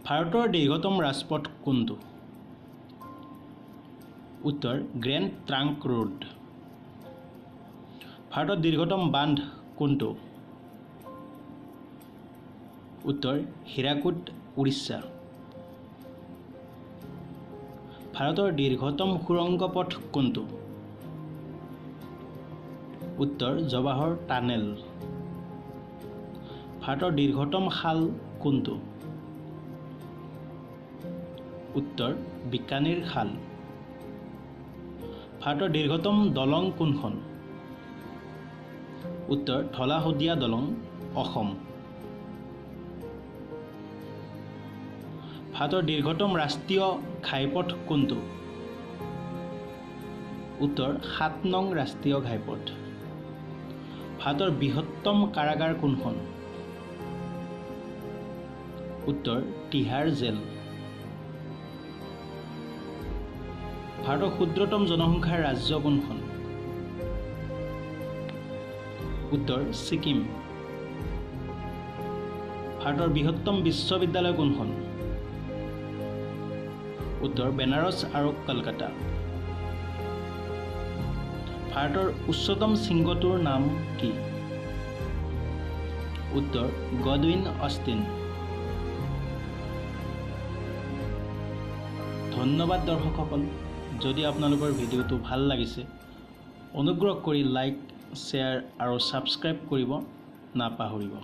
ভাৰতৰ দীৰ্ঘতম ৰাজপথ কোনটো? উত্তৰ গ্ৰেণ্ড ট্ৰাংক ৰোড। ভাৰতৰ দীৰ্ঘতম বান্ধ কোনটো? উত্তৰ হীৰাকুদ, উৰিষ্যা। ভাৰতৰ দীৰ্ঘতম সুৰংগ পথ কোনটো? উত্তৰ জৱাহৰ টানেল। ভাৰতৰ দীৰ্ঘতম খাল কোনটো? উত্তৰ বিকানেৰ খাল। ভাৰতৰ দীৰ্ঘতম দলং কোনখন? উত্তৰ ধলা শদিয়া দলং, অসম। ভাৰতৰ দীৰ্ঘতম ৰাষ্ট্ৰীয় ঘাইপথ কোনটো? উত্তৰ ৭ নং ৰাষ্ট্ৰীয় ঘাইপথ। ভাৰতৰ বৃহত্তম কাৰাগাৰ কোনখন? উত্তৰ তিহাৰ জেল। ভাৰতৰ ক্ষুদ্ৰতম জনসংখ্যাৰ ৰাজ্য কোনখন? উত্তৰ ছিকিম। ভাৰতৰ বৃহত্তম বিশ্ববিদ্যালয় কোনখন? উত্তৰ বেনাৰস আৰু কলকাতা। ভাৰতৰ উচ্চতম শৃংগটোৰ নাম কি? উত্তৰ গডউইন অষ্টিন। ধন্যবাদ দৰ্শকসকল। যদি আপোনালোকৰ ভিডিঅ'টো ভাল লাগিছে অনুগ্ৰহ কৰি লাইক, শ্বেয়াৰ আৰু ছাবস্ক্ৰাইব কৰিব নাপাহৰিব।